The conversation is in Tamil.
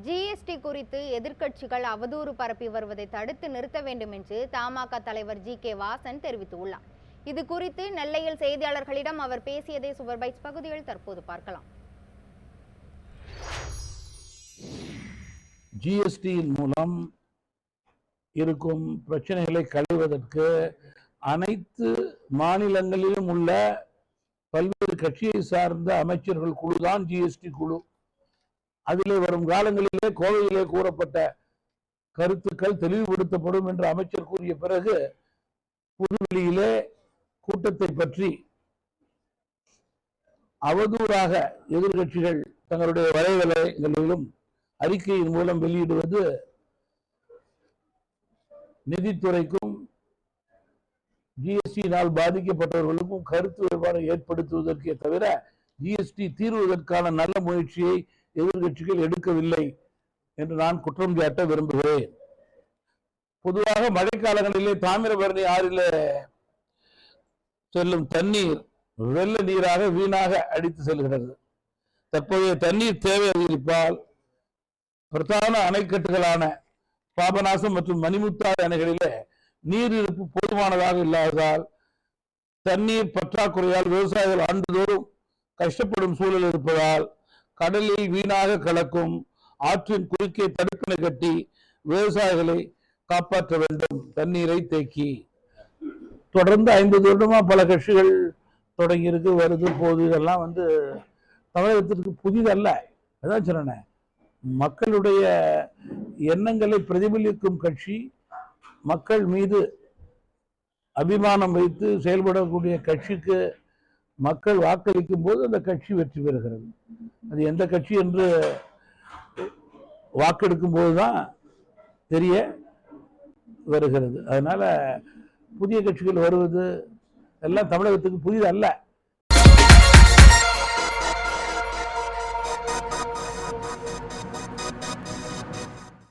ஜிஎஸ்டி குறித்து எதிர்க்கட்சிகள் அவதூறு பரப்பி வருவதை தடுத்து நிறுத்த வேண்டும் என்று தமாக தலைவர் ஜி.கே. வாசன் தெரிவித்துள்ளார். இது குறித்து நெல்லையில் செய்தியாளர்களிடம் அவர் பேசியதை சுவர்பைட்ஸ் பகுதியில் தற்போது பார்க்கலாம். ஜிஎஸ்டியின் மூலம் இருக்கும் பிரச்சனைகளை களைவதற்கு அனைத்து மாநிலங்களிலும் உள்ள பல்வேறு கட்சியை சார்ந்த அமைச்சர்கள் குழுதான் ஜிஎஸ்டி குழு. அதிலே வரும் காலங்களிலே கோவையிலே கூறப்பட்ட கருத்துக்கள் தெளிவுபடுத்தப்படும் என்று அமைச்சர் கூறிய பிறகு புதுவெளியிலே கூட்டத்தை பற்றி அவதூறாக எதிர்கட்சிகள் தங்களுடைய வலைதளங்களிலும் அறிக்கையின் மூலம் வெளியிடுவது நிதித்துறைக்கும் ஜிஎஸ்டியினால் பாதிக்கப்பட்டவர்களுக்கும் கருத்து வேறுபாடு ஏற்படுத்துவதற்கே தவிர ஜிஎஸ்டி தீர்வதற்கான நல்ல முயற்சியை எதிர்கட்சிகள் எடுக்கவில்லை என்று நான் குற்றம் சாட்ட விரும்புகிறேன். பொதுவாக மழைக்காலங்களிலே தாமிரபரணி ஆறிலே செல்லும் தண்ணீர் வெள்ள நீராக வீணாக அடித்து செல்கிறது. தற்போதைய தண்ணீர் தேவை அதிகரிப்பால் பிரதான அணைக்கட்டுகளான பாபநாசம் மற்றும் மணிமுத்தாறு அணைகளிலே நீர் இருப்பு போதுமானதாக இல்லாததால் தண்ணீர் பற்றாக்குறையால் விவசாயிகள் ஆண்டுதோறும் கஷ்டப்படும் சூழல் இருப்பதால் கடலில் வீணாக கலக்கும் ஆற்றின் குறுக்கே தடுப்பணை கட்டி விவசாயிகளை காப்பாற்ற வேண்டும். தண்ணீரை தேக்கி தொடர்ந்து 50 வருடமா பல கட்சிகள் தொடங்கியிருக்கு, வருது போகுது. இதெல்லாம் தமிழகத்திற்கு புதிதல்ல. அதான் சொன்னேன், மக்களுடைய எண்ணங்களை பிரதிபலிக்கும் கட்சி, மக்கள் மீது அபிமானம் வைத்து செயல்படக்கூடிய கட்சிக்கு மக்கள் வாக்களிக்கும் போது அந்த கட்சி வெற்றி பெறுகிறது. அது எந்த கட்சி என்று வாக்கெடுக்கும் போதுதான் தெரிய வருகிறது. அதனால புதிய கட்சிகள் வருவது எல்லாம் தமிழகத்துக்கு புதிதல்ல.